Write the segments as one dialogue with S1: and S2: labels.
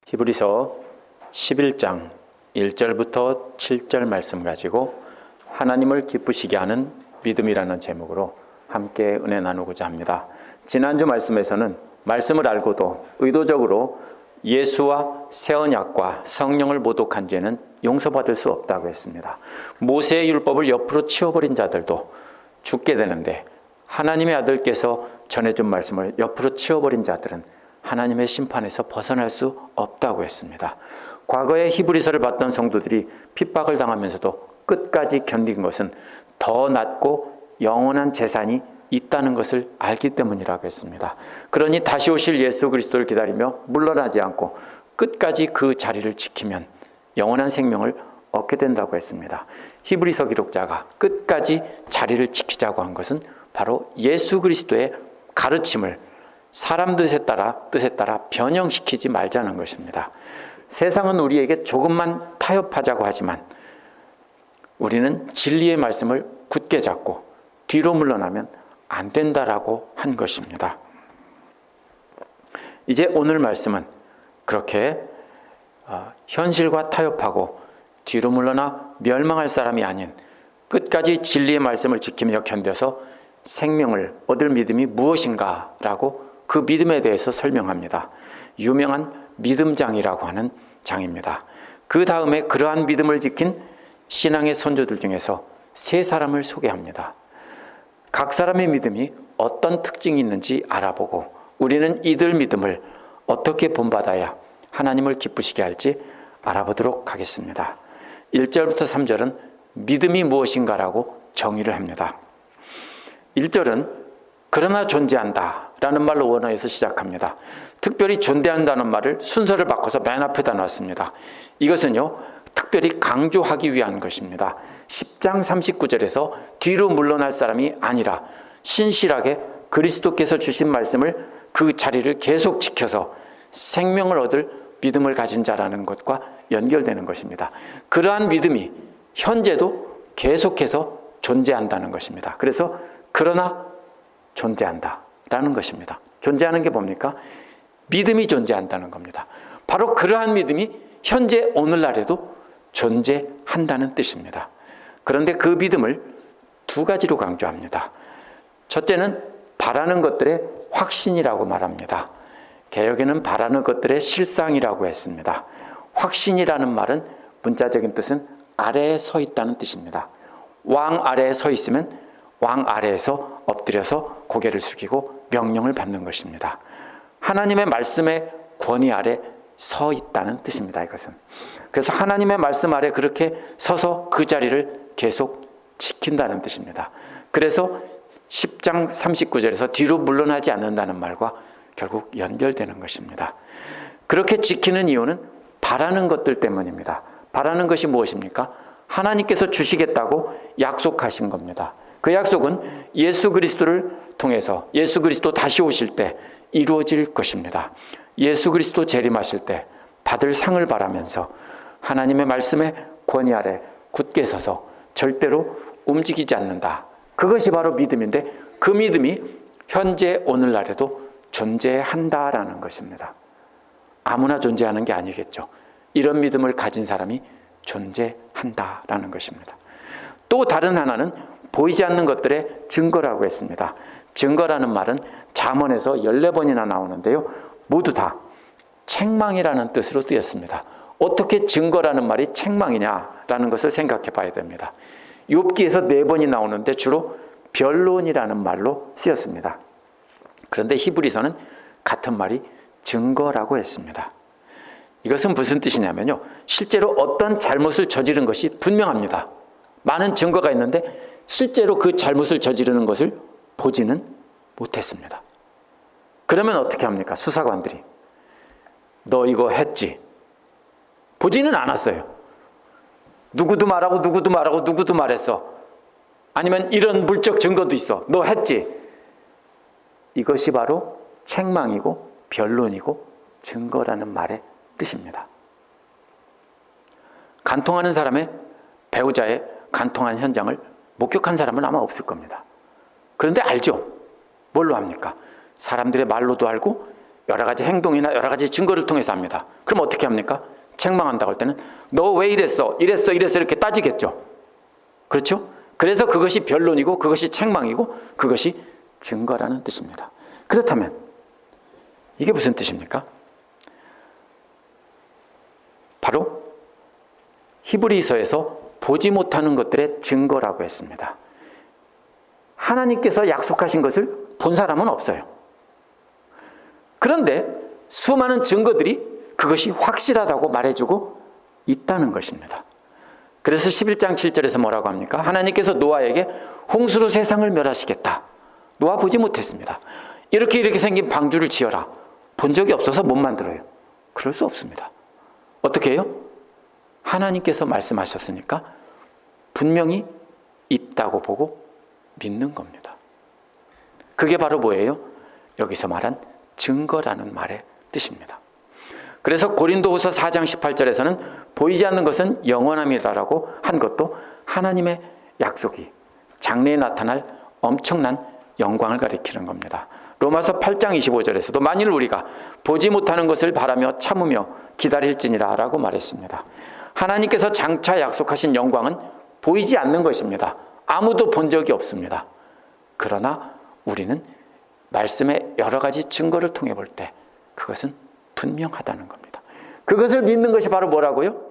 S1: 히브리서 11장 1절부터 7절 말씀 가지고 하나님을 기쁘시게 하는 믿음이라는 제목으로 함께 은혜 나누고자 합니다. 지난주 말씀에서는 말씀을 알고도 의도적으로 예수와 새 언약과 성령을 모독한 죄는 용서받을 수 없다고 했습니다. 모세의 율법을 옆으로 치워버린 자들도 죽게 되는데 하나님의 아들께서 전해준 말씀을 옆으로 치워버린 자들은 하나님의 심판에서 벗어날 수 없다고 했습니다. 과거에 히브리서를 봤던 성도들이 핍박을 당하면서도 끝까지 견딘 것은 더 낫고 영원한 재산이 있다는 것을 알기 때문이라고 했습니다. 그러니 다시 오실 예수 그리스도를 기다리며 물러나지 않고 끝까지 그 자리를 지키면 영원한 생명을 얻게 된다고 했습니다. 히브리서 기록자가 끝까지 자리를 지키자고 한 것은 바로 예수 그리스도의 가르침을 사람 뜻에 따라 변형시키지 말자는 것입니다. 세상은 우리에게 조금만 타협하자고 하지만 우리는 진리의 말씀을 굳게 잡고 뒤로 물러나면 안 된다라고 한 것입니다. 이제 오늘 말씀은 그렇게 현실과 타협하고 뒤로 물러나 멸망할 사람이 아닌 끝까지 진리의 말씀을 지키며 견뎌서 생명을 얻을 믿음이 무엇인가라고 그 믿음에 대해서 설명합니다. 유명한 믿음장이라고 하는 장입니다. 그 다음에 그러한 믿음을 지킨 신앙의 선조들 중에서 세 사람을 소개합니다. 각 사람의 믿음이 어떤 특징이 있는지 알아보고 우리는 이들 믿음을 어떻게 본받아야 하나님을 기쁘시게 할지 알아보도록 하겠습니다. 1절부터 3절은 믿음이 무엇인가라고 정의를 합니다. 1절은 그러나 존재한다 라는 말로 원어에서 시작합니다. 특별히 존재한다는 말을 순서를 바꿔서 맨 앞에다 놨습니다. 이것은요 특별히 강조하기 위한 것입니다. 10장 39절에서 뒤로 물러날 사람이 아니라 신실하게 그리스도께서 주신 말씀을 그 자리를 계속 지켜서 생명을 얻을 믿음을 가진 자라는 것과 연결되는 것입니다. 그러한 믿음이 현재도 계속해서 존재한다는 것입니다. 그래서 그러나 존재한다 라는 것입니다. 존재하는 게 뭡니까? 믿음이 존재한다는 겁니다. 바로 그러한 믿음이 현재 오늘날에도 존재한다는 뜻입니다. 그런데 그 믿음을 두 가지로 강조합니다. 첫째는 바라는 것들의 확신이라고 말합니다. 개역에는 바라는 것들의 실상이라고 했습니다. 확신이라는 말은 문자적인 뜻은 아래에 서 있다는 뜻입니다. 왕 아래에 서 있으면 왕 아래에서 엎드려서 고개를 숙이고 명령을 받는 것입니다. 하나님의 말씀의 권위 아래 서 있다는 뜻입니다. 이것은. 그래서 하나님의 말씀 아래 그렇게 서서 그 자리를 계속 지킨다는 뜻입니다. 그래서 10장 39절에서 뒤로 물러나지 않는다는 말과 결국 연결되는 것입니다. 그렇게 지키는 이유는 바라는 것들 때문입니다. 바라는 것이 무엇입니까? 하나님께서 주시겠다고 약속하신 겁니다. 그 약속은 예수 그리스도를 통해서 예수 그리스도 다시 오실 때 이루어질 것입니다. 예수 그리스도 재림하실 때 받을 상을 바라면서 하나님의 말씀의 권위 아래 굳게 서서 절대로 움직이지 않는다. 그것이 바로 믿음인데 그 믿음이 현재 오늘날에도 존재한다라는 것입니다. 아무나 존재하는 게 아니겠죠. 이런 믿음을 가진 사람이 존재한다라는 것입니다. 또 다른 하나는 보이지 않는 것들의 증거라고 했습니다. 증거라는 말은 잠언에서 14번이나 나오는데요. 모두 다 책망이라는 뜻으로 쓰였습니다. 어떻게 증거라는 말이 책망이냐라는 것을 생각해 봐야 됩니다. 욥기에서 4번이 나오는데 주로 변론이라는 말로 쓰였습니다. 그런데 히브리서는 같은 말이 증거라고 했습니다. 이것은 무슨 뜻이냐면요. 실제로 어떤 잘못을 저지른 것이 분명합니다. 많은 증거가 있는데 실제로 그 잘못을 저지르는 것을 보지는 못했습니다. 그러면 어떻게 합니까? 수사관들이 너 이거 했지? 보지는 않았어요. 누구도 말하고 누구도 말하고 누구도 말했어. 아니면 이런 물적 증거도 있어. 너 했지? 이것이 바로 책망이고 변론이고 증거라는 말의 뜻입니다. 간통하는 사람의 배우자의 간통한 현장을 목격한 사람은 아마 없을 겁니다. 그런데 알죠? 뭘로 합니까? 사람들의 말로도 알고 여러 가지 행동이나 여러 가지 증거를 통해서 합니다. 그럼 어떻게 합니까? 책망한다고 할 때는 너 왜 이랬어? 이랬어 이렇게 따지겠죠. 그렇죠? 그래서 그것이 변론이고 그것이 책망이고 그것이 증거라는 뜻입니다. 그렇다면 이게 무슨 뜻입니까? 바로 히브리서에서 보지 못하는 것들의 증거라고 했습니다. 하나님께서 약속하신 것을 본 사람은 없어요. 그런데 수많은 증거들이 그것이 확실하다고 말해주고 있다는 것입니다. 그래서 11장 7절에서 뭐라고 합니까? 하나님께서 노아에게 홍수로 세상을 멸하시겠다. 노아 보지 못했습니다. 이렇게 생긴 방주를 지어라. 본 적이 없어서 못 만들어요. 그럴 수 없습니다. 어떻게 해요? 하나님께서 말씀하셨으니까 분명히 있다고 보고 믿는 겁니다. 그게 바로 뭐예요? 여기서 말한 증거라는 말의 뜻입니다. 그래서 고린도후서 4장 18절에서는 보이지 않는 것은 영원함이라고 한 것도 하나님의 약속이 장래에 나타날 엄청난 영광을 가리키는 겁니다. 로마서 8장 25절에서도 만일 우리가 보지 못하는 것을 바라며 참으며 기다릴지니라 라고 말했습니다. 하나님께서 장차 약속하신 영광은 보이지 않는 것입니다. 아무도 본 적이 없습니다. 그러나 우리는 말씀의 여러 가지 증거를 통해 볼 때 그것은 분명하다는 겁니다. 그것을 믿는 것이 바로 뭐라고요?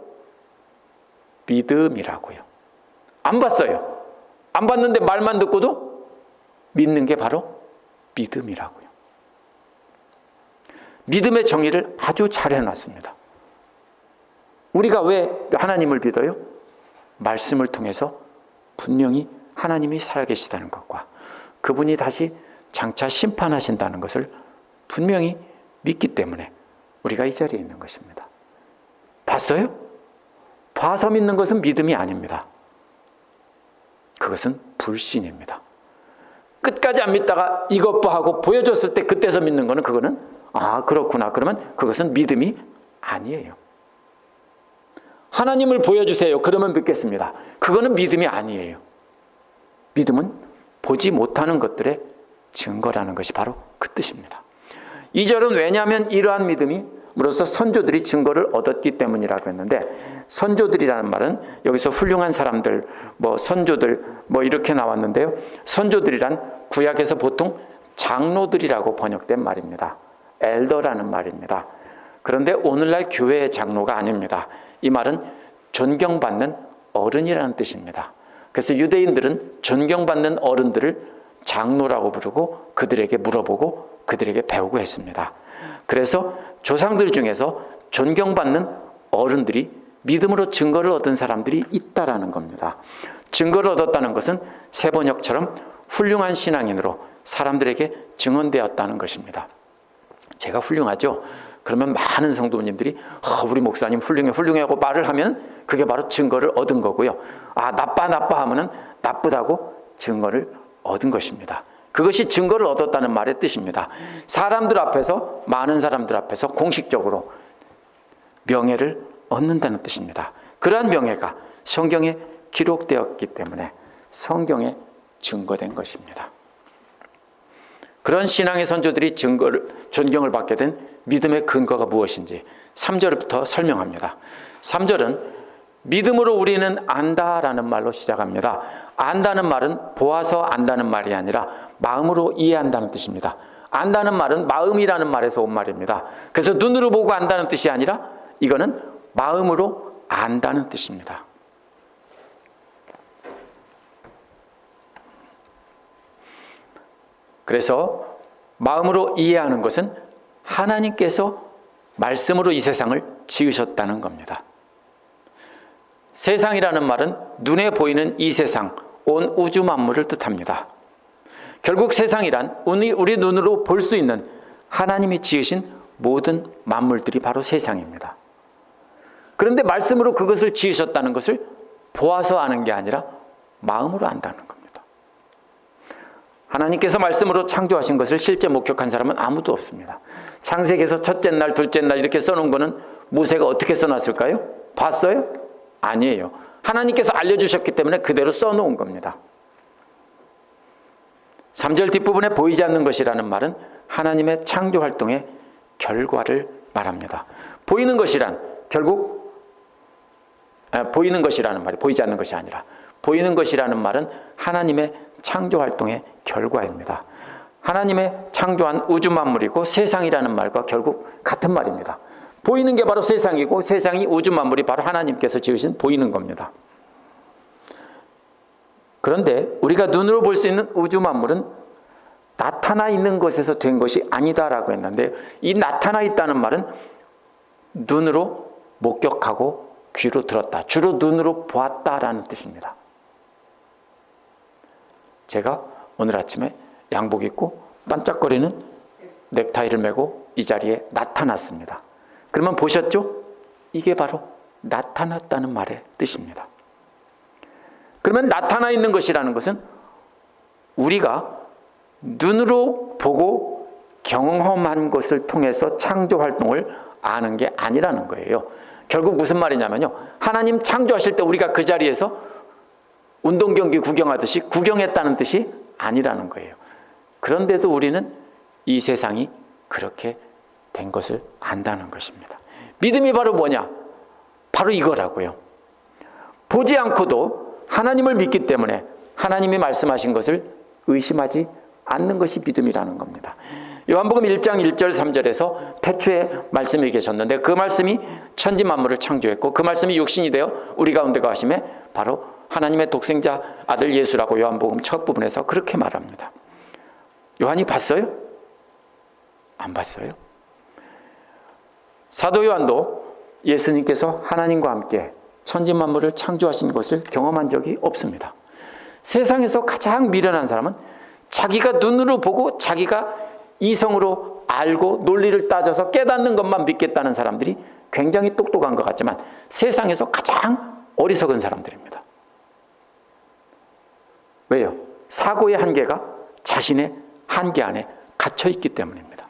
S1: 믿음이라고요. 안 봤어요. 안 봤는데 말만 듣고도 믿는 게 바로 믿음이라고요. 믿음의 정의를 아주 잘 해놨습니다. 우리가 왜 하나님을 믿어요? 말씀을 통해서 분명히 하나님이 살아계시다는 것과 그분이 다시 장차 심판하신다는 것을 분명히 믿기 때문에 우리가 이 자리에 있는 것입니다. 봤어요? 봐서 믿는 것은 믿음이 아닙니다. 그것은 불신입니다. 끝까지 안 믿다가 이것 봐 하고 보여줬을 때 그때서 믿는 거는 그거는 그렇구나. 그러면 그것은 믿음이 아니에요. 하나님을 보여주세요. 그러면 믿겠습니다. 그거는 믿음이 아니에요. 믿음은 보지 못하는 것들의 증거라는 것이 바로 그 뜻입니다. 2절은 왜냐하면 이러한 믿음으로써 선조들이 증거를 얻었기 때문이라고 했는데 선조들이라는 말은 여기서 훌륭한 사람들, 선조들 이렇게 나왔는데요. 선조들이란 구약에서 보통 장로들이라고 번역된 말입니다. 엘더라는 말입니다. 그런데 오늘날 교회의 장로가 아닙니다. 이 말은 존경받는 어른이라는 뜻입니다. 그래서 유대인들은 존경받는 어른들을 장로라고 부르고 그들에게 물어보고 그들에게 배우고 했습니다. 그래서 조상들 중에서 존경받는 어른들이 믿음으로 증거를 얻은 사람들이 있다라는 겁니다. 증거를 얻었다는 것은 세번역처럼 훌륭한 신앙인으로 사람들에게 증언되었다는 것입니다. 제가 훌륭하죠? 그러면 많은 성도님들이 우리 목사님 훌륭해 하고 말을 하면 그게 바로 증거를 얻은 거고요. 나빠 하면은 나쁘다고 증거를 얻은 것입니다. 그것이 증거를 얻었다는 말의 뜻입니다. 사람들 앞에서, 많은 사람들 앞에서 공식적으로 명예를 얻는다는 뜻입니다. 그러한 명예가 성경에 기록되었기 때문에 성경에 증거된 것입니다. 그런 신앙의 선조들이 존경을 받게 된 믿음의 근거가 무엇인지 3절부터 설명합니다. 3절은 믿음으로 우리는 안다라는 말로 시작합니다. 안다는 말은 보아서 안다는 말이 아니라 마음으로 이해한다는 뜻입니다. 안다는 말은 마음이라는 말에서 온 말입니다. 그래서 눈으로 보고 안다는 뜻이 아니라 이거는 마음으로 안다는 뜻입니다. 그래서 마음으로 이해하는 것은 하나님께서 말씀으로 이 세상을 지으셨다는 겁니다. 세상이라는 말은 눈에 보이는 이 세상, 온 우주 만물을 뜻합니다. 결국 세상이란 우리 눈으로 볼 수 있는 하나님이 지으신 모든 만물들이 바로 세상입니다. 그런데 말씀으로 그것을 지으셨다는 것을 보아서 아는 게 아니라 마음으로 안다는 겁니다. 하나님께서 말씀으로 창조하신 것을 실제 목격한 사람은 아무도 없습니다. 창세기에서 첫째 날, 둘째 날 이렇게 써놓은 거는 모세가 어떻게 써놨을까요? 봤어요? 아니에요. 하나님께서 알려주셨기 때문에 그대로 써놓은 겁니다. 3절 뒷부분에 보이지 않는 것이라는 말은 하나님의 창조 활동의 결과를 말합니다. 보이는 것이란 결국 보이는 것이라는 말이 보이지 않는 것이 아니라 보이는 것이라는 말은 하나님의 창조활동의 결과입니다. 하나님의 창조한 우주 만물이고 세상이라는 말과 결국 같은 말입니다. 보이는 게 바로 세상이고 세상이 우주 만물이 바로 하나님께서 지으신 보이는 겁니다. 그런데 우리가 눈으로 볼 수 있는 우주 만물은 나타나 있는 것에서 된 것이 아니다라고 했는데, 이 나타나 있다는 말은 눈으로 목격하고 귀로 들었다, 주로 눈으로 보았다라는 뜻입니다. 제가 오늘 아침에 양복 입고 반짝거리는 넥타이를 메고 이 자리에 나타났습니다. 그러면 보셨죠? 이게 바로 나타났다는 말의 뜻입니다. 그러면 나타나 있는 것이라는 것은 우리가 눈으로 보고 경험한 것을 통해서 창조 활동을 아는 게 아니라는 거예요. 결국 무슨 말이냐면요, 하나님 창조하실 때 우리가 그 자리에서 운동 경기 구경하듯이 구경했다는 뜻이 아니라는 거예요. 그런데도 우리는 이 세상이 그렇게 된 것을 안다는 것입니다. 믿음이 바로 뭐냐? 바로 이거라고요. 보지 않고도 하나님을 믿기 때문에 하나님이 말씀하신 것을 의심하지 않는 것이 믿음이라는 겁니다. 요한복음 1장 1절 3절에서 태초에 말씀이 계셨는데 그 말씀이 천지 만물을 창조했고 그 말씀이 육신이 되어 우리 가운데 거하심에 바로 하나님의 독생자 아들 예수라고 요한복음 첫 부분에서 그렇게 말합니다. 요한이 봤어요? 안 봤어요? 사도 요한도 예수님께서 하나님과 함께 천지 만물을 창조하신 것을 경험한 적이 없습니다. 세상에서 가장 미련한 사람은 자기가 눈으로 보고 자기가 이성으로 알고 논리를 따져서 깨닫는 것만 믿겠다는 사람들이 굉장히 똑똑한 것 같지만 세상에서 가장 어리석은 사람들입니다. 왜요? 사고의 한계가 자신의 한계 안에 갇혀 있기 때문입니다.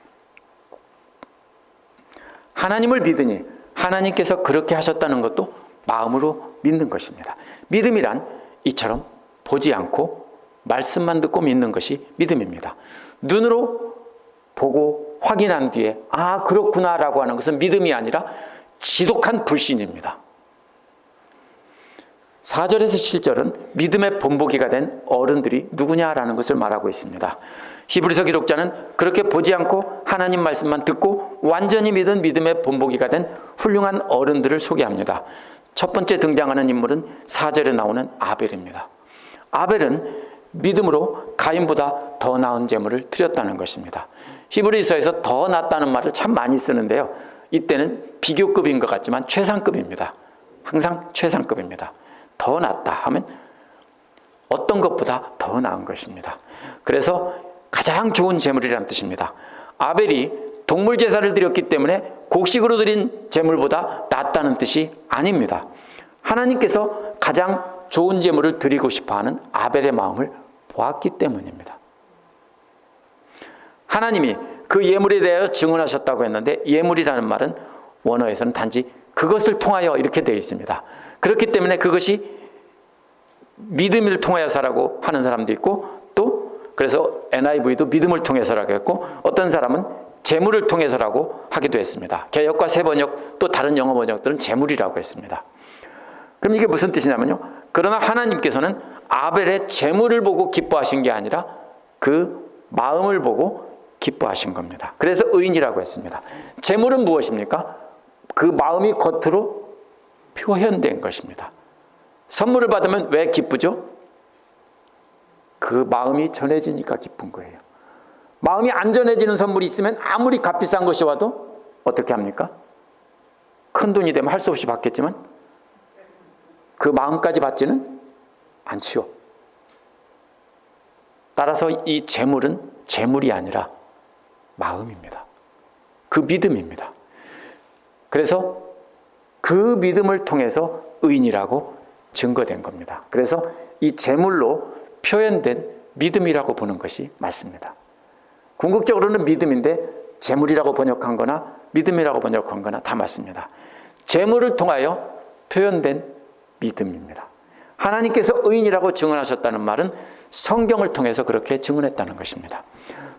S1: 하나님을 믿으니 하나님께서 그렇게 하셨다는 것도 마음으로 믿는 것입니다. 믿음이란 이처럼 보지 않고 말씀만 듣고 믿는 것이 믿음입니다. 눈으로 보고 확인한 뒤에 아 그렇구나라고 하는 것은 믿음이 아니라 지독한 불신입니다. 4절에서 7절은 믿음의 본보기가 된 어른들이 누구냐라는 것을 말하고 있습니다. 히브리서 기록자는 그렇게 보지 않고 하나님 말씀만 듣고 완전히 믿은 믿음의 본보기가 된 훌륭한 어른들을 소개합니다. 첫 번째 등장하는 인물은 4절에 나오는 아벨입니다. 아벨은 믿음으로 가인보다 더 나은 제물을 드렸다는 것입니다. 히브리서에서 더 낫다는 말을 참 많이 쓰는데요, 이때는 비교급인 것 같지만 최상급입니다. 항상 최상급입니다. 더 낫다 하면 어떤 것보다 더 나은 것입니다. 그래서 가장 좋은 제물이라는 뜻입니다. 아벨이 동물 제사를 드렸기 때문에 곡식으로 드린 제물보다 낫다는 뜻이 아닙니다. 하나님께서 가장 좋은 제물을 드리고 싶어하는 아벨의 마음을 보았기 때문입니다. 하나님이 그 예물에 대하여 증언하셨다고 했는데 예물이라는 말은 원어에서는 단지 그것을 통하여 이렇게 되어 있습니다. 그렇기 때문에 그것이 믿음을 통하여서라고 하는 사람도 있고 또 그래서 NIV도 믿음을 통해서라고 했고 어떤 사람은 재물을 통해서라고 하기도 했습니다. 개역과 새번역 또 다른 영어 번역들은 재물이라고 했습니다. 그럼 이게 무슨 뜻이냐면요, 그러나 하나님께서는 아벨의 재물을 보고 기뻐하신 게 아니라 그 마음을 보고 기뻐하신 겁니다. 그래서 의인이라고 했습니다. 재물은 무엇입니까? 그 마음이 겉으로 표현된 것입니다. 선물을 받으면 왜 기쁘죠? 그 마음이 전해지니까 기쁜 거예요. 마음이 안 전해지는 선물이 있으면 아무리 값비싼 것이 와도 어떻게 합니까? 큰 돈이 되면 할 수 없이 받겠지만 그 마음까지 받지는 않지요. 따라서 이 재물은 재물이 아니라 마음입니다. 그 믿음입니다. 그래서 그 믿음을 통해서 의인이라고 증거된 겁니다. 그래서 이 재물로 표현된 믿음이라고 보는 것이 맞습니다. 궁극적으로는 믿음인데 재물이라고 번역한 거나 믿음이라고 번역한 거나 다 맞습니다. 재물을 통하여 표현된 믿음입니다. 하나님께서 의인이라고 증언하셨다는 말은 성경을 통해서 그렇게 증언했다는 것입니다.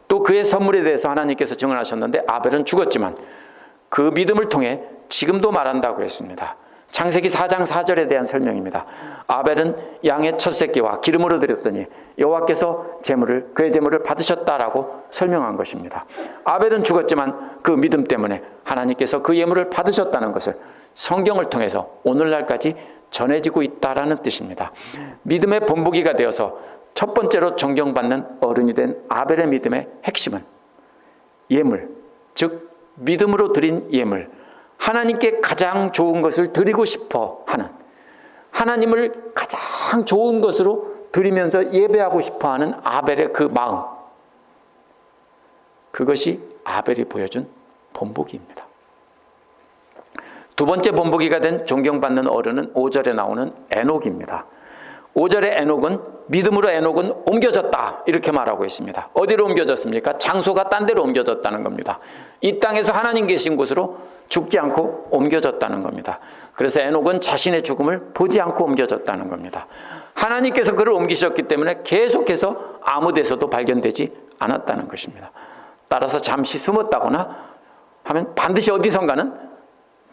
S1: 또 그의 선물에 대해서 하나님께서 증언하셨는데 아벨은 죽었지만 그 믿음을 통해 지금도 말한다고 했습니다. 창세기 4장 4절에 대한 설명입니다. 아벨은 양의 첫 새끼와 기름으로 드렸더니 여호와께서 그의 제물을 받으셨다라고 설명한 것입니다. 아벨은 죽었지만 그 믿음 때문에 하나님께서 그 예물을 받으셨다는 것을 성경을 통해서 오늘날까지 전해지고 있다라는 뜻입니다. 믿음의 본보기가 되어서 첫 번째로 존경받는 어른이 된 아벨의 믿음의 핵심은 예물, 즉 믿음으로 드린 예물, 하나님께 가장 좋은 것을 드리고 싶어 하는, 하나님을 가장 좋은 것으로 드리면서 예배하고 싶어 하는 아벨의 그 마음, 그것이 아벨이 보여준 본보기입니다. 두 번째 본보기가 된 존경받는 어른은 5절에 나오는 에녹입니다. 5절에 믿음으로 에녹은 옮겨졌다 이렇게 말하고 있습니다. 어디로 옮겨졌습니까? 장소가 딴 데로 옮겨졌다는 겁니다. 이 땅에서 하나님 계신 곳으로 죽지 않고 옮겨졌다는 겁니다. 그래서 에녹은 자신의 죽음을 보지 않고 옮겨졌다는 겁니다. 하나님께서 그를 옮기셨기 때문에 계속해서 아무 데서도 발견되지 않았다는 것입니다. 따라서 잠시 숨었다거나 하면 반드시 어디선가는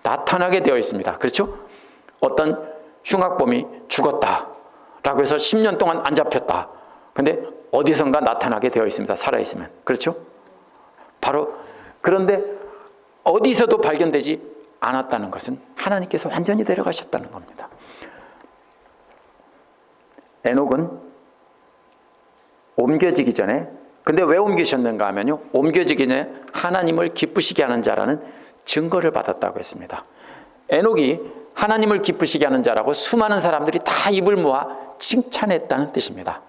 S1: 나타나게 되어 있습니다. 그렇죠? 어떤 흉악범이 죽었다라고 해서 10년 동안 안 잡혔다. 근데 어디선가 나타나게 되어 있습니다. 살아있으면. 그렇죠? 바로 그런데 어디서도 발견되지 않았다는 것은 하나님께서 완전히 데려가셨다는 겁니다. 에녹은 옮겨지기 전에, 근데 왜 옮기셨는가 하면요, 옮겨지기 전에 하나님을 기쁘시게 하는 자라는 증거를 받았다고 했습니다. 에녹이 하나님을 기쁘시게 하는 자라고 수많은 사람들이 다 입을 모아 칭찬했다는 뜻입니다.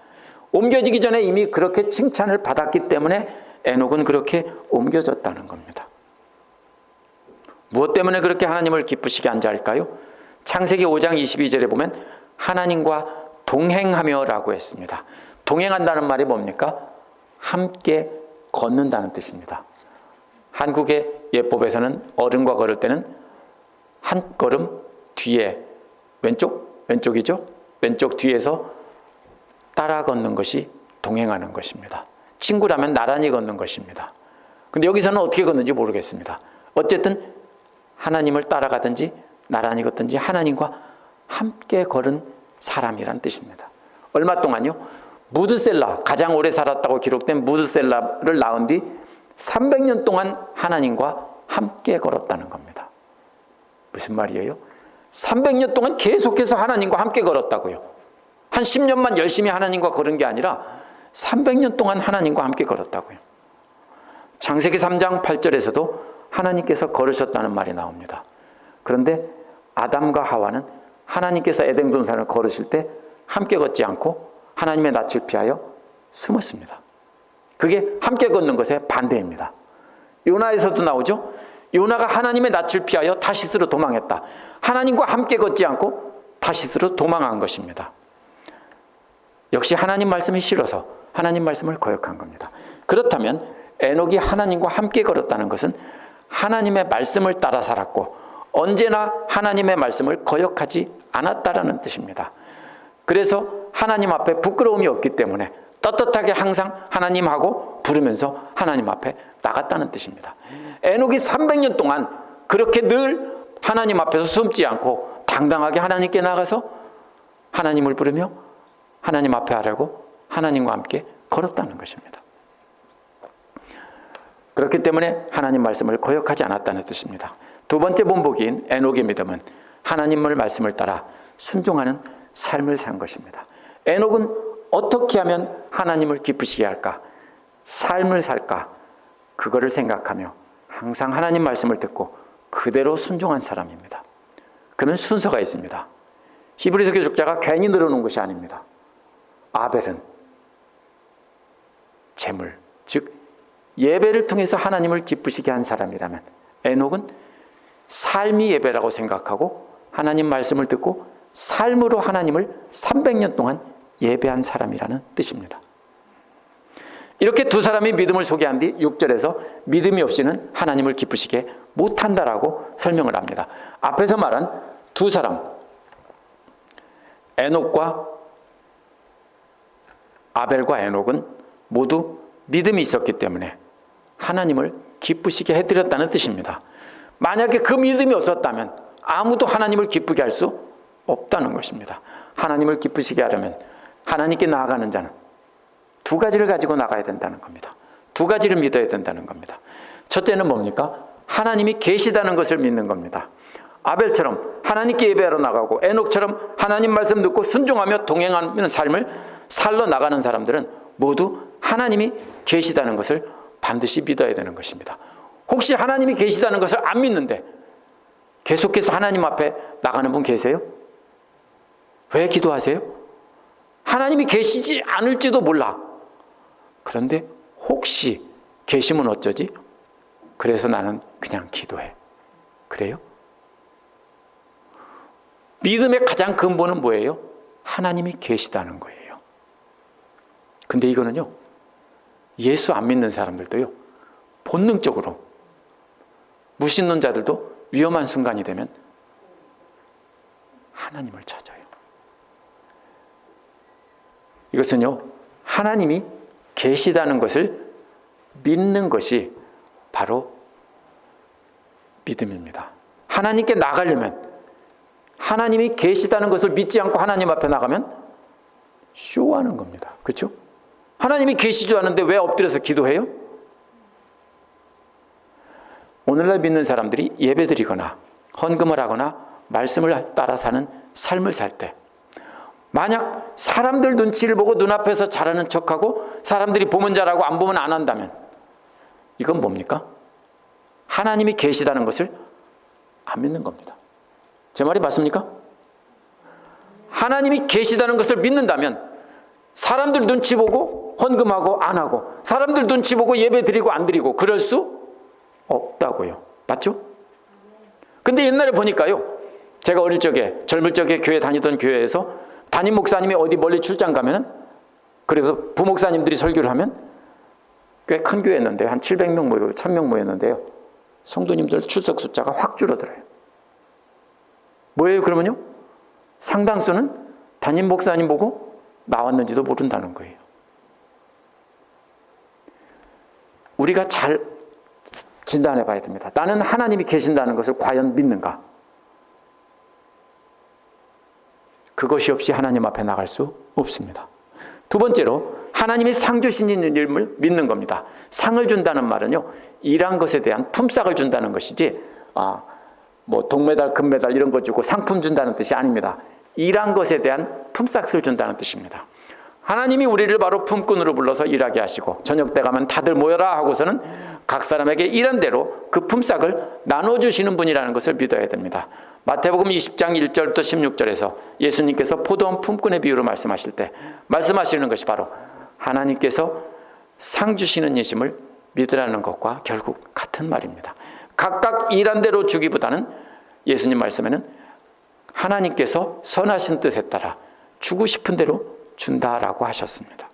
S1: 옮겨지기 전에 이미 그렇게 칭찬을 받았기 때문에 에녹은 그렇게 옮겨졌다는 겁니다. 무엇 때문에 그렇게 하나님을 기쁘시게 한 자일까요? 창세기 5장 22절에 보면 하나님과 동행하며 라고 했습니다. 동행한다는 말이 뭡니까? 함께 걷는다는 뜻입니다. 한국의 예법에서는 어른과 걸을 때는 한 걸음 뒤에, 왼쪽이죠? 왼쪽 뒤에서 따라 걷는 것이 동행하는 것입니다. 친구라면 나란히 걷는 것입니다. 근데 여기서는 어떻게 걷는지 모르겠습니다. 어쨌든 하나님을 따라가든지 나란히 걷든지 하나님과 함께 걸은 사람이란 뜻입니다. 얼마 동안요? 무드셀라, 가장 오래 살았다고 기록된 무드셀라를 낳은 뒤 300년 동안 하나님과 함께 걸었다는 겁니다. 무슨 말이에요? 300년 동안 계속해서 하나님과 함께 걸었다고요. 한 10년만 열심히 하나님과 걸은 게 아니라 300년 동안 하나님과 함께 걸었다고요. 창세기 3장 8절에서도 하나님께서 걸으셨다는 말이 나옵니다. 그런데 아담과 하와는 하나님께서 에덴 동산을 걸으실 때 함께 걷지 않고 하나님의 낯을 피하여 숨었습니다. 그게 함께 걷는 것의 반대입니다. 요나에서도 나오죠. 요나가 하나님의 낯을 피하여 다시스로 도망했다. 하나님과 함께 걷지 않고 다시스로 도망한 것입니다. 역시 하나님 말씀이 싫어서 하나님 말씀을 거역한 겁니다. 그렇다면 에녹이 하나님과 함께 걸었다는 것은 하나님의 말씀을 따라 살았고 언제나 하나님의 말씀을 거역하지 않았다라는 뜻입니다. 그래서 하나님 앞에 부끄러움이 없기 때문에 떳떳하게 항상 하나님하고 부르면서 하나님 앞에 나갔다는 뜻입니다. 에녹이 300년 동안 그렇게 늘 하나님 앞에서 숨지 않고 당당하게 하나님께 나가서 하나님을 부르며 하나님 앞에 하려고 하나님과 함께 걸었다는 것입니다. 그렇기 때문에 하나님 말씀을 거역하지 않았다는 뜻입니다. 두 번째 본보기인 에녹의 믿음은 하나님의 말씀을 따라 순종하는 삶을 산 것입니다. 에녹은 어떻게 하면 하나님을 기쁘시게 할까? 삶을 살까? 그거를 생각하며 항상 하나님 말씀을 듣고 그대로 순종한 사람입니다. 그러면 순서가 있습니다. 히브리서 교족자가 괜히 늘어놓은 것이 아닙니다. 아벨은 제물, 즉 예배를 통해서 하나님을 기쁘시게 한 사람이라면 에녹은 삶이 예배라고 생각하고 하나님 말씀을 듣고 삶으로 하나님을 300년 동안 예배한 사람이라는 뜻입니다. 이렇게 두 사람이 믿음을 소개한 뒤 6절에서 믿음이 없이는 하나님을 기쁘시게 못한다라고 설명을 합니다. 앞에서 말한 두 사람, 에녹과 아벨과 에녹은 모두 믿음이 있었기 때문에 하나님을 기쁘시게 해드렸다는 뜻입니다. 만약에 그 믿음이 없었다면 아무도 하나님을 기쁘게 할 수 없다는 것입니다. 하나님을 기쁘시게 하려면 하나님께 나아가는 자는 두 가지를 가지고 나가야 된다는 겁니다. 두 가지를 믿어야 된다는 겁니다. 첫째는 뭡니까? 하나님이 계시다는 것을 믿는 겁니다. 아벨처럼 하나님께 예배하러 나가고 에녹처럼 하나님 말씀 듣고 순종하며 동행하는 삶을 살러 나가는 사람들은 모두 하나님이 계시다는 것을 반드시 믿어야 되는 것입니다. 혹시 하나님이 계시다는 것을 안 믿는데 계속해서 하나님 앞에 나가는 분 계세요? 왜 기도하세요? 하나님이 계시지 않을지도 몰라. 그런데 혹시 계시면 어쩌지? 그래서 나는 그냥 기도해. 그래요? 믿음의 가장 근본은 뭐예요? 하나님이 계시다는 거예요. 근데 이거는요, 예수 안 믿는 사람들도요, 본능적으로, 무신론자들도 위험한 순간이 되면 하나님을 찾아요. 이것은요, 하나님이 계시다는 것을 믿는 것이 바로 믿음입니다. 하나님께 나가려면, 하나님이 계시다는 것을 믿지 않고 하나님 앞에 나가면 쇼하는 겁니다. 그렇죠? 하나님이 계시지도 않은데 왜 엎드려서 기도해요? 오늘날 믿는 사람들이 예배드리거나 헌금을 하거나 말씀을 따라 사는 삶을 살 때, 만약 사람들 눈치를 보고 눈앞에서 잘하는 척하고 사람들이 보면 잘하고 안 보면 안 한다면 이건 뭡니까? 하나님이 계시다는 것을 안 믿는 겁니다. 제 말이 맞습니까? 하나님이 계시다는 것을 믿는다면 사람들 눈치 보고 헌금하고 안 하고, 사람들 눈치 보고 예배 드리고 안 드리고 그럴 수 없다고요. 맞죠? 근데 옛날에 보니까요, 제가 어릴 적에, 젊을 적에 교회 다니던 교회에서 담임 목사님이 어디 멀리 출장 가면은, 그래서 부목사님들이 설교를 하면, 꽤 큰 교회였는데요, 한 700명 모이고 1000명 모였는데요, 성도님들 출석 숫자가 확 줄어들어요. 뭐예요 그러면요? 상당수는 담임 목사님 보고 나왔는지도 모른다는 거예요. 우리가 잘 진단해 봐야 됩니다. 나는 하나님이 계신다는 것을 과연 믿는가? 그것이 없이 하나님 앞에 나갈 수 없습니다. 두 번째로, 하나님이 상 주시는 일을 믿는 겁니다. 상을 준다는 말은요, 일한 것에 대한 품삯을 준다는 것이지, 뭐 동메달, 금메달 이런 거 주고 상품 준다는 뜻이 아닙니다. 일한 것에 대한 품삯을 준다는 뜻입니다. 하나님이 우리를 바로 품꾼으로 불러서 일하게 하시고 저녁 때 가면 다들 모여라 하고서는 각 사람에게 일한 대로 그 품삯을 나눠주시는 분이라는 것을 믿어야 됩니다. 마태복음 20장 1절부터 16절에서 예수님께서 포도원 품꾼의 비유로 말씀하실 때 말씀하시는 것이 바로 하나님께서 상 주시는 예심을 믿으라는 것과 결국 같은 말입니다. 각각 일한 대로 주기보다는 예수님 말씀에는 하나님께서 선하신 뜻에 따라 주고 싶은 대로 준다라고 하셨습니다.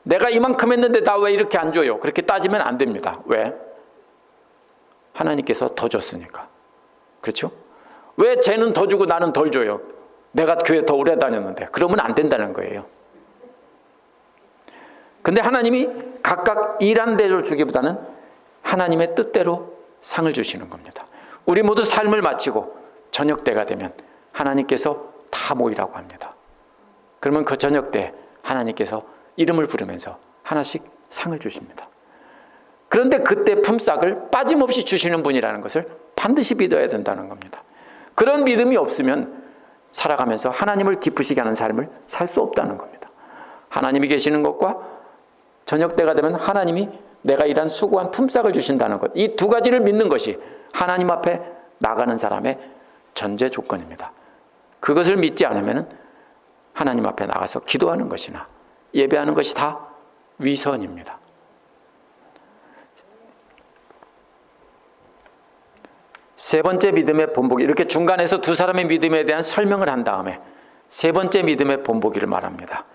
S1: 내가 이만큼 했는데 나 왜 이렇게 안 줘요? 그렇게 따지면 안 됩니다. 왜? 하나님께서 더 줬으니까. 그렇죠? 왜 쟤는 더 주고 나는 덜 줘요? 내가 교회 더 오래 다녔는데. 그러면 안 된다는 거예요. 근데 하나님이 각각 일한 대로 주기보다는 하나님의 뜻대로 상을 주시는 겁니다. 우리 모두 삶을 마치고 저녁 때가 되면 하나님께서 다 모이라고 합니다. 그러면 그 저녁 때 하나님께서 이름을 부르면서 하나씩 상을 주십니다. 그런데 그때 품삯을 빠짐없이 주시는 분이라는 것을 반드시 믿어야 된다는 겁니다. 그런 믿음이 없으면 살아가면서 하나님을 기쁘시게 하는 삶을 살 수 없다는 겁니다. 하나님이 계시는 것과 저녁 때가 되면 하나님이 내가 일한 수고한 품삯을 주신다는 것, 이 두 가지를 믿는 것이 하나님 앞에 나가는 사람의 전제 조건입니다. 그것을 믿지 않으면 하나님 앞에 나가서 기도하는 것이나 예배하는 것이 다 위선입니다. 세 번째 믿음의 본보기, 이렇게 중간에서 두 사람의 믿음에 대한 설명을 한 다음에 세 번째 믿음의 본보기를 말합니다.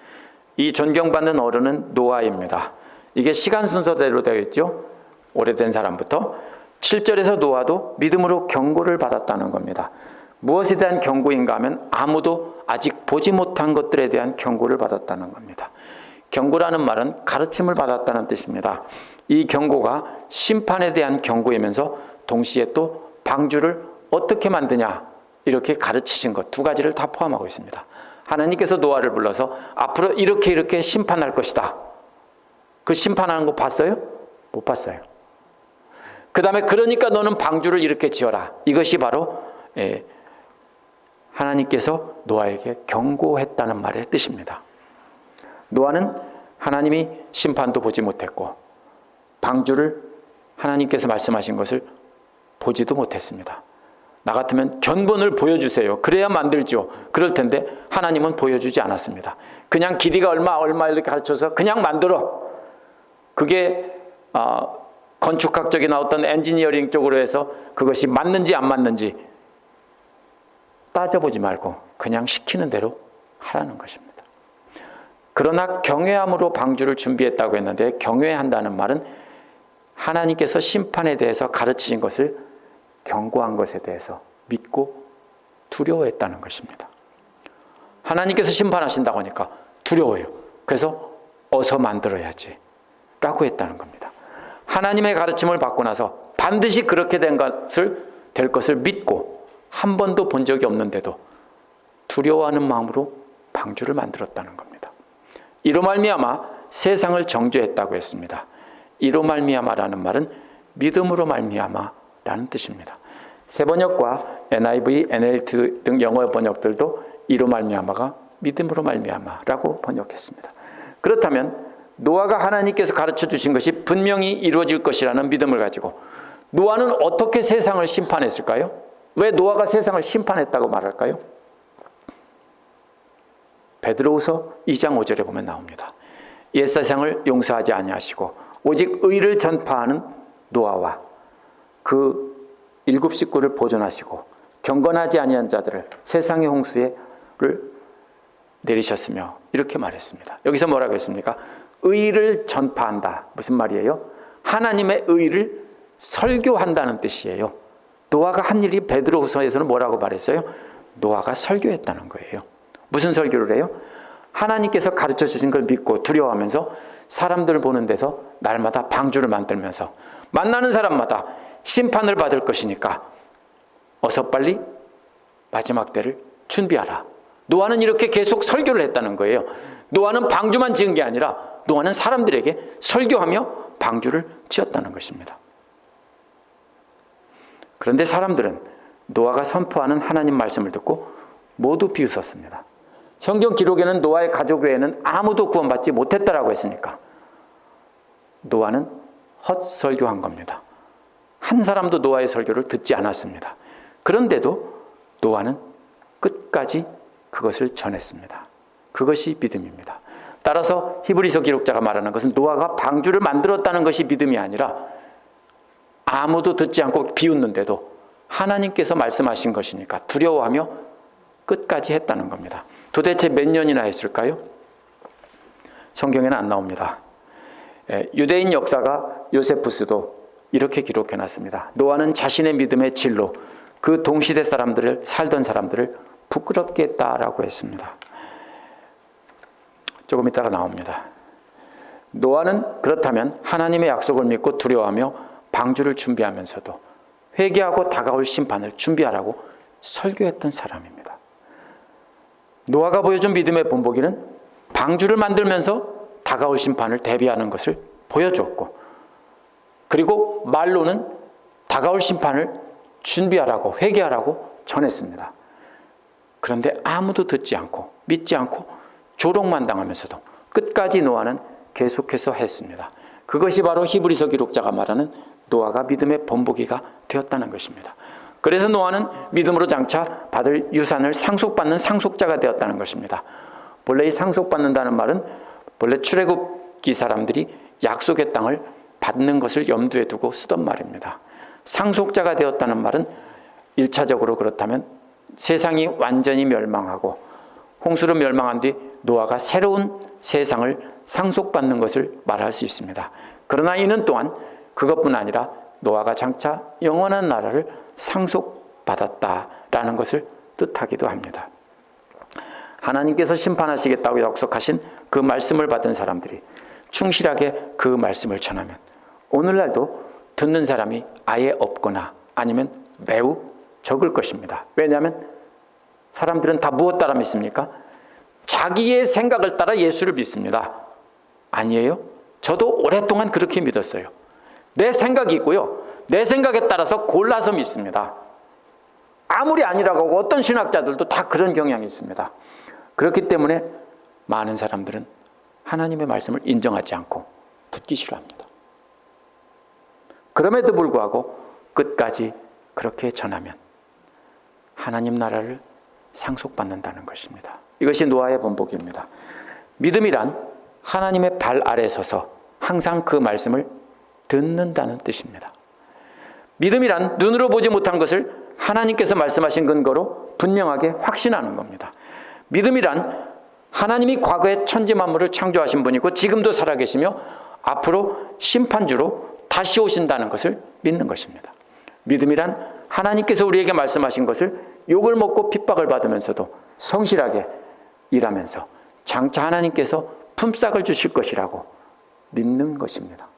S1: 이 존경받는 어른은 노아입니다. 이게 시간 순서대로 되어 있죠. 오래된 사람부터 7절에서 노아도 믿음으로 경고를 받았다는 겁니다. 무엇에 대한 경고인가 하면 아무도 아직 보지 못한 것들에 대한 경고를 받았다는 겁니다. 경고라는 말은 가르침을 받았다는 뜻입니다. 이 경고가 심판에 대한 경고이면서 동시에 또 방주를 어떻게 만드냐 이렇게 가르치신 것 두 가지를 다 포함하고 있습니다. 하나님께서 노아를 불러서 앞으로 이렇게 심판할 것이다. 그 심판하는 거 봤어요? 못 봤어요. 그 다음에 그러니까 너는 방주를 이렇게 지어라. 이것이 바로 하나님께서 노아에게 경고했다는 말의 뜻입니다. 노아는 하나님이 심판도 보지 못했고 방주를 하나님께서 말씀하신 것을 보지도 못했습니다. 나 같으면 견본을 보여주세요. 그래야 만들죠. 그럴 텐데 하나님은 보여주지 않았습니다. 그냥 길이가 얼마 이렇게 가르쳐서 그냥 만들어. 그게 건축학적인 어떤 엔지니어링 쪽으로 해서 그것이 맞는지 안 맞는지 따져보지 말고 그냥 시키는 대로 하라는 것입니다. 그러나 경외함으로 방주를 준비했다고 했는데 경외한다는 말은 하나님께서 심판에 대해서 가르치신 것을 경고한 것에 대해서 믿고 두려워했다는 것입니다. 하나님께서 심판하신다고 하니까 두려워요. 그래서 어서 만들어야지 라고 했다는 겁니다. 하나님의 가르침을 받고 나서 반드시 그렇게 될 것을 믿고 한 번도 본 적이 없는데도 두려워하는 마음으로 방주를 만들었다는 겁니다. 이로 말미암아 세상을 정죄했다고 했습니다. 이로 말미암아라는 말은 믿음으로 말미암아라는 뜻입니다. 새번역과 NIV, NLT 등 영어 번역들도 이로 말미암아가 믿음으로 말미암아라고 번역했습니다. 그렇다면 노아가 하나님께서 가르쳐 주신 것이 분명히 이루어질 것이라는 믿음을 가지고 노아는 어떻게 세상을 심판했을까요? 왜 노아가 세상을 심판했다고 말할까요? 베드로후서 2장 5절에 보면 나옵니다. 옛세상을 용서하지 아니하시고 오직 의를 전파하는 노아와 그 7 식구를 보존하시고 경건하지 아니한 자들을 세상의 홍수를 내리셨으며 이렇게 말했습니다. 여기서 뭐라고 했습니까? 의를 전파한다. 무슨 말이에요? 하나님의 의를 설교한다는 뜻이에요. 노아가 한 일이 베드로후서에서는 뭐라고 말했어요? 노아가 설교했다는 거예요. 무슨 설교를 해요? 하나님께서 가르쳐 주신 걸 믿고 두려워하면서 사람들을 보는 데서 날마다 방주를 만들면서 만나는 사람마다 심판을 받을 것이니까 어서 빨리 마지막 때를 준비하라. 노아는 이렇게 계속 설교를 했다는 거예요. 노아는 방주만 지은 게 아니라 노아는 사람들에게 설교하며 방주를 지었다는 것입니다. 그런데 사람들은 노아가 선포하는 하나님 말씀을 듣고 모두 비웃었습니다. 성경 기록에는 노아의 가족 외에는 아무도 구원받지 못했다라고 했으니까 노아는 헛설교한 겁니다. 한 사람도 노아의 설교를 듣지 않았습니다. 그런데도 노아는 끝까지 그것을 전했습니다. 그것이 믿음입니다. 따라서 히브리서 기록자가 말하는 것은 노아가 방주를 만들었다는 것이 믿음이 아니라 아무도 듣지 않고 비웃는데도 하나님께서 말씀하신 것이니까 두려워하며 끝까지 했다는 겁니다. 도대체 몇 년이나 했을까요? 성경에는 안 나옵니다. 유대인 역사가 요세푸스도 이렇게 기록해놨습니다. 노아는 자신의 믿음의 진로, 그 동시대 살던 사람들을 부끄럽게 했다라고 했습니다. 조금 이따가 나옵니다. 노아는 그렇다면 하나님의 약속을 믿고 두려워하며 방주를 준비하면서도 회개하고 다가올 심판을 준비하라고 설교했던 사람입니다. 노아가 보여준 믿음의 본보기는 방주를 만들면서 다가올 심판을 대비하는 것을 보여줬고, 그리고 말로는 다가올 심판을 준비하라고 회개하라고 전했습니다. 그런데 아무도 듣지 않고 믿지 않고 조롱만 당하면서도 끝까지 노아는 계속해서 했습니다. 그것이 바로 히브리서 기록자가 말하는 노아가 믿음의 본보기가 되었다는 것입니다. 그래서 노아는 믿음으로 장차 받을 유산을 상속받는 상속자가 되었다는 것입니다. 본래 이 상속받는다는 말은 본래 출애굽기 사람들이 약속의 땅을 받는 것을 염두에 두고 쓰던 말입니다. 상속자가 되었다는 말은 1차적으로 그렇다면 세상이 완전히 멸망하고 홍수로 멸망한 뒤 노아가 새로운 세상을 상속받는 것을 말할 수 있습니다. 그러나 이는 또한 그것뿐 아니라 노아가 장차 영원한 나라를 상속받았다라는 것을 뜻하기도 합니다. 하나님께서 심판하시겠다고 약속하신 그 말씀을 받은 사람들이 충실하게 그 말씀을 전하면 오늘날도 듣는 사람이 아예 없거나 아니면 매우 적을 것입니다. 왜냐하면 사람들은 다 무엇 따라 믿습니까? 자기의 생각을 따라 예수를 믿습니다. 아니에요? 저도 오랫동안 그렇게 믿었어요. 내 생각이 있고요. 내 생각에 따라서 골라서 믿습니다. 아무리 아니라고 하고 어떤 신학자들도 다 그런 경향이 있습니다. 그렇기 때문에 많은 사람들은 하나님의 말씀을 인정하지 않고 듣기 싫어합니다. 그럼에도 불구하고 끝까지 그렇게 전하면 하나님 나라를 상속받는다는 것입니다. 이것이 노아의 본보기입니다. 믿음이란 하나님의 발 아래 서서 항상 그 말씀을 듣는다는 뜻입니다. 믿음이란 눈으로 보지 못한 것을 하나님께서 말씀하신 근거로 분명하게 확신하는 겁니다. 믿음이란 하나님이 과거에 천지 만물을 창조하신 분이고 지금도 살아계시며 앞으로 심판주로 다시 오신다는 것을 믿는 것입니다. 믿음이란 하나님께서 우리에게 말씀하신 것을 욕을 먹고 핍박을 받으면서도 성실하게 일하면서 장차 하나님께서 품삯을 주실 것이라고 믿는 것입니다.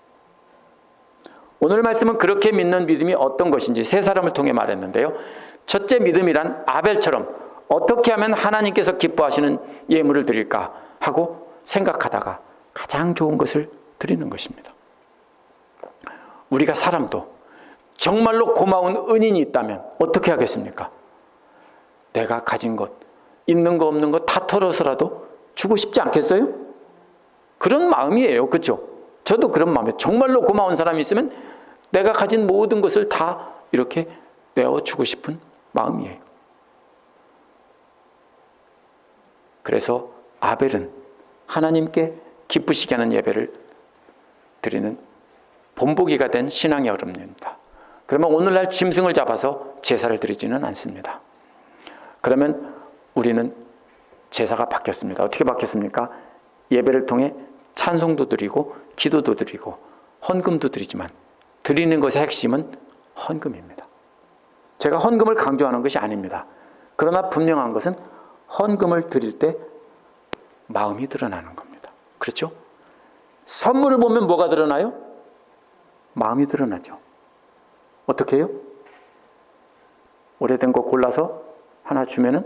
S1: 오늘 말씀은 그렇게 믿는 믿음이 어떤 것인지 세 사람을 통해 말했는데요. 첫째 믿음이란 아벨처럼 어떻게 하면 하나님께서 기뻐하시는 예물을 드릴까 하고 생각하다가 가장 좋은 것을 드리는 것입니다. 우리가 사람도 정말로 고마운 은인이 있다면 어떻게 하겠습니까? 내가 가진 것, 있는 거 없는 거 다 털어서라도 주고 싶지 않겠어요? 그런 마음이에요. 그렇죠? 저도 그런 마음이에요. 정말로 고마운 사람이 있으면 내가 가진 모든 것을 다 이렇게 내어주고 싶은 마음이에요. 그래서 아벨은 하나님께 기쁘시게 하는 예배를 드리는 본보기가 된 신앙의 어른입니다. 그러면 오늘날 짐승을 잡아서 제사를 드리지는 않습니다. 그러면 우리는 제사가 바뀌었습니다. 어떻게 바뀌었습니까? 예배를 통해 찬송도 드리고 기도도 드리고 헌금도 드리지만 드리는 것의 핵심은 헌금입니다. 제가 헌금을 강조하는 것이 아닙니다. 그러나 분명한 것은 헌금을 드릴 때 마음이 드러나는 겁니다. 그렇죠? 선물을 보면 뭐가 드러나요? 마음이 드러나죠. 어떻게 해요? 오래된 거 골라서 하나 주면은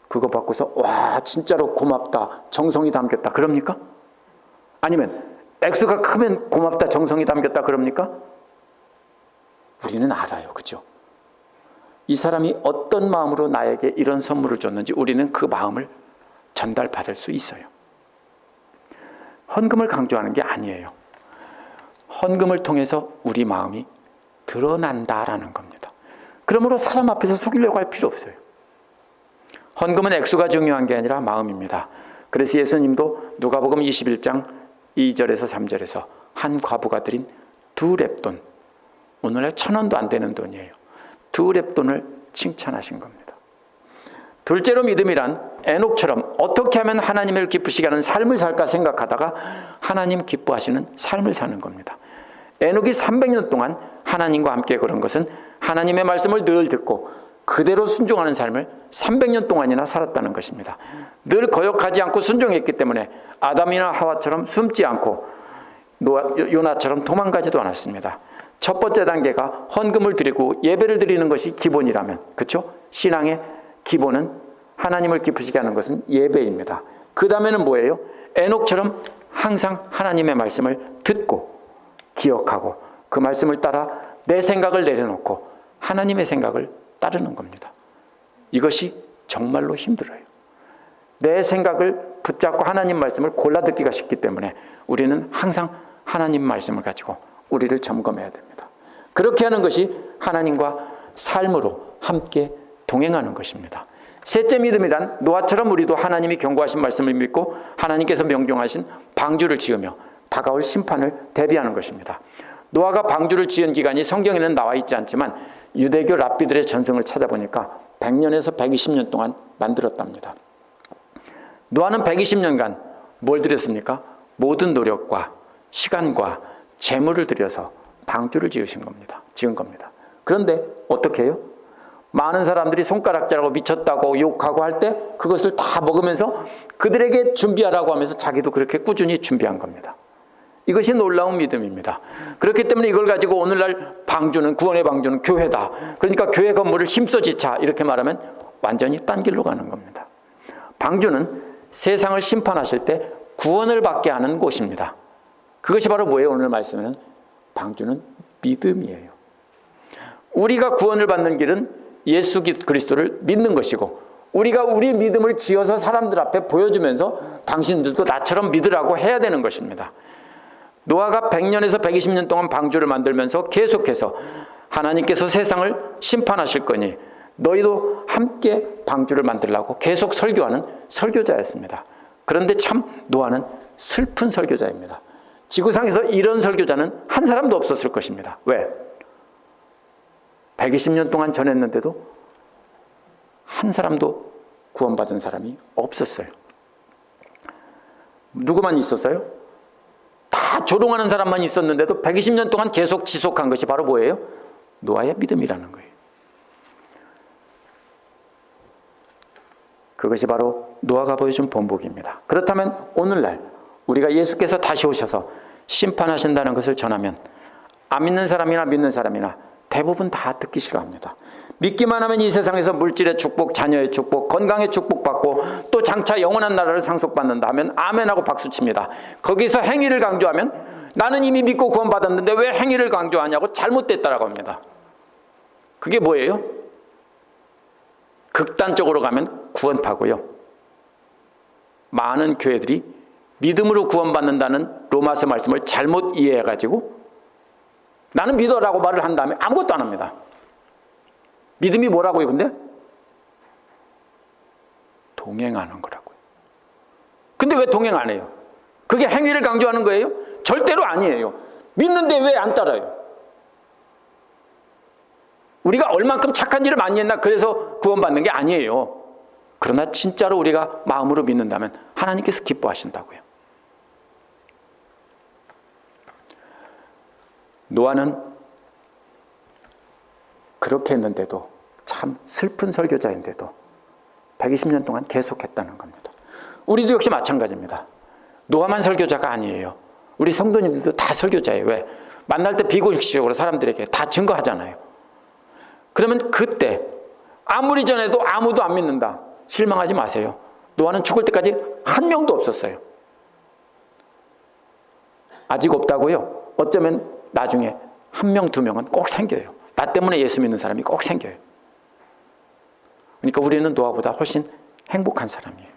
S1: 그거 받고서 와 진짜로 고맙다 정성이 담겼다 그럽니까? 아니면 액수가 크면 고맙다 정성이 담겼다 그럽니까? 우리는 알아요. 그죠? 이 사람이 어떤 마음으로 나에게 이런 선물을 줬는지 우리는 그 마음을 전달받을 수 있어요. 헌금을 강조하는 게 아니에요. 헌금을 통해서 우리 마음이 드러난다라는 겁니다. 그러므로 사람 앞에서 속이려고 할 필요 없어요. 헌금은 액수가 중요한 게 아니라 마음입니다. 그래서 예수님도 누가복음 21장 2절에서 3절에서 한 과부가 드린 2렙돈, 오늘날 1,000원도 안 되는 돈이에요. 2렙돈을 칭찬하신 겁니다. 둘째로 믿음이란 에녹처럼 어떻게 하면 하나님을 기쁘시게 하는 삶을 살까 생각하다가 하나님 기뻐하시는 삶을 사는 겁니다. 에녹이 300년 동안 하나님과 함께 걸은 것은 하나님의 말씀을 늘 듣고 그대로 순종하는 삶을 300년 동안이나 살았다는 것입니다. 늘 거역하지 않고 순종했기 때문에 아담이나 하와처럼 숨지 않고 요나처럼 도망가지도 않았습니다. 첫 번째 단계가 헌금을 드리고 예배를 드리는 것이 기본이라면, 그렇죠? 신앙의 기본은 하나님을 기쁘시게 하는 것은 예배입니다. 그 다음에는 뭐예요? 에녹처럼 항상 하나님의 말씀을 듣고 기억하고 그 말씀을 따라 내 생각을 내려놓고 하나님의 생각을 따르는 겁니다. 이것이 정말로 힘들어요. 내 생각을 붙잡고 하나님 말씀을 골라 듣기가 쉽기 때문에 우리는 항상 하나님 말씀을 가지고 우리를 점검해야 됩니다. 그렇게 하는 것이 하나님과 삶으로 함께 동행하는 것입니다. 셋째 믿음이란 노아처럼 우리도 하나님이 경고하신 말씀을 믿고 하나님께서 명령하신 방주를 지으며 다가올 심판을 대비하는 것입니다. 노아가 방주를 지은 기간이 성경에는 나와 있지 않지만 유대교 랍비들의 전승을 찾아보니까 100년에서 120년 동안 만들었답니다. 노아는 120년간 뭘 들였습니까? 모든 노력과 시간과 재물을 들여서 방주를 지은 겁니다. 그런데 어떻게 해요? 많은 사람들이 손가락질하고 미쳤다고 욕하고 할 때 그것을 다 먹으면서 그들에게 준비하라고 하면서 자기도 그렇게 꾸준히 준비한 겁니다. 이것이 놀라운 믿음입니다. 그렇기 때문에 이걸 가지고 오늘날 방주는, 구원의 방주는 교회다. 그러니까 교회 건물을 힘써 지차 이렇게 말하면 완전히 딴 길로 가는 겁니다. 방주는 세상을 심판하실 때 구원을 받게 하는 곳입니다. 그것이 바로 뭐예요? 오늘 말씀은 방주는 믿음이에요. 우리가 구원을 받는 길은 예수 그리스도를 믿는 것이고, 우리가 우리 믿음을 지어서 사람들 앞에 보여주면서 당신들도 나처럼 믿으라고 해야 되는 것입니다. 노아가 100년에서 120년 동안 방주를 만들면서 계속해서 하나님께서 세상을 심판하실 거니 너희도 함께 방주를 만들라고 계속 설교하는 설교자였습니다. 그런데 참 노아는 슬픈 설교자입니다. 지구상에서 이런 설교자는 한 사람도 없었을 것입니다. 왜? 120년 동안 전했는데도 한 사람도 구원받은 사람이 없었어요. 누구만 있었어요? 다 조롱하는 사람만 있었는데도 120년 동안 계속 지속한 것이 바로 뭐예요? 노아의 믿음이라는 거예요. 그것이 바로 노아가 보여준 본보기입니다. 그렇다면 오늘날 우리가 예수께서 다시 오셔서 심판하신다는 것을 전하면 안 믿는 사람이나 믿는 사람이나 대부분 다 듣기 싫어합니다. 믿기만 하면 이 세상에서 물질의 축복, 자녀의 축복, 건강의 축복받고 또 장차 영원한 나라를 상속받는다 하면 아멘하고 박수칩니다. 거기서 행위를 강조하면 나는 이미 믿고 구원받았는데 왜 행위를 강조하냐고 잘못됐다라고 합니다. 그게 뭐예요? 극단적으로 가면 구원파고요. 많은 교회들이 믿음으로 구원받는다는 로마서 말씀을 잘못 이해해가지고 나는 믿어라고 말을 한 다음에 아무것도 안 합니다. 믿음이 뭐라고요, 근데? 동행하는 거라고요. 근데 왜 동행 안 해요? 그게 행위를 강조하는 거예요? 절대로 아니에요. 믿는데 왜 안 따라요? 우리가 얼만큼 착한 일을 많이 했나 그래서 구원받는 게 아니에요. 그러나 진짜로 우리가 마음으로 믿는다면 하나님께서 기뻐하신다고요. 노아는 그렇게 했는데도 참 슬픈 설교자인데도 120년 동안 계속했다는 겁니다. 우리도 역시 마찬가지입니다. 노아만 설교자가 아니에요. 우리 성도님들도 다 설교자예요. 왜? 만날 때 비공식적으로 사람들에게 다 증거하잖아요. 그러면 그때 아무리 전해도 아무도 안 믿는다. 실망하지 마세요. 노아는 죽을 때까지 한 명도 없었어요. 아직 없다고요? 어쩌면 나중에 한 명, 두 명은 꼭 생겨요. 나 때문에 예수 믿는 사람이 꼭 생겨요. 그러니까 우리는 노아보다 훨씬 행복한 사람이에요.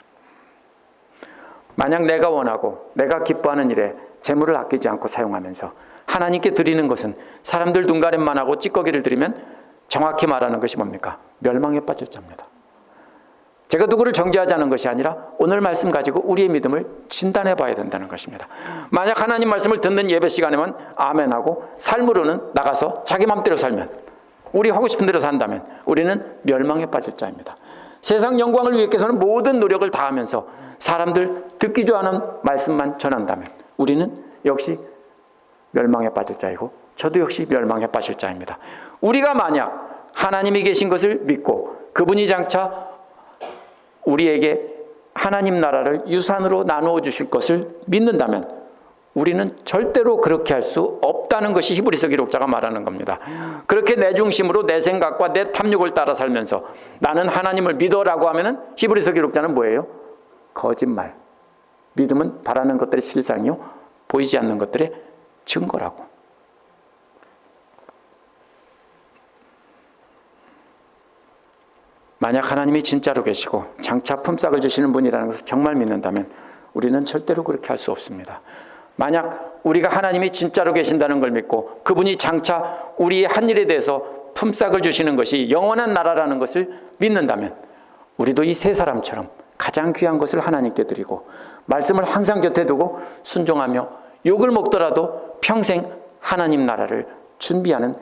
S1: 만약 내가 원하고 내가 기뻐하는 일에 재물을 아끼지 않고 사용하면서 하나님께 드리는 것은 사람들 눈가림만 하고 찌꺼기를 드리면 정확히 말하는 것이 뭡니까? 멸망에 빠질 자입니다. 제가 누구를 정죄하자는 것이 아니라 오늘 말씀 가지고 우리의 믿음을 진단해 봐야 된다는 것입니다. 만약 하나님 말씀을 듣는 예배 시간에만 아멘하고 삶으로는 나가서 자기 맘대로 살면, 우리 하고 싶은 대로 산다면 우리는 멸망에 빠질 자입니다. 세상 영광을 위해서는 모든 노력을 다하면서 사람들 듣기 좋아하는 말씀만 전한다면 우리는 역시 멸망에 빠질 자이고 저도 역시 멸망에 빠질 자입니다. 우리가 만약 하나님이 계신 것을 믿고 그분이 장차 우리에게 하나님 나라를 유산으로 나누어 주실 것을 믿는다면 우리는 절대로 그렇게 할 수 없다는 것이 히브리서 기록자가 말하는 겁니다. 그렇게 내 중심으로 내 생각과 내 탐욕을 따라 살면서 나는 하나님을 믿어라고 하면은 히브리서 기록자는 뭐예요? 거짓말. 믿음은 바라는 것들의 실상이요 보이지 않는 것들의 증거라고. 만약 하나님이 진짜로 계시고 장차 품삯을 주시는 분이라는 것을 정말 믿는다면 우리는 절대로 그렇게 할 수 없습니다. 만약 우리가 하나님이 진짜로 계신다는 걸 믿고 그분이 장차 우리의 한 일에 대해서 품삯을 주시는 것이 영원한 나라라는 것을 믿는다면 우리도 이 세 사람처럼 가장 귀한 것을 하나님께 드리고 말씀을 항상 곁에 두고 순종하며 욕을 먹더라도 평생 하나님 나라를 준비하는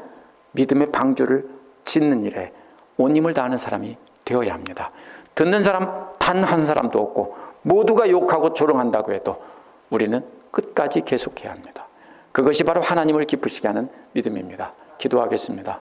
S1: 믿음의 방주를 짓는 일에 온 힘을 다하는 사람이 되어야 합니다. 듣는 사람 단 한 사람도 없고 모두가 욕하고 조롱한다고 해도 우리는 끝까지 계속해야 합니다. 그것이 바로 하나님을 기쁘시게 하는 믿음입니다. 기도하겠습니다.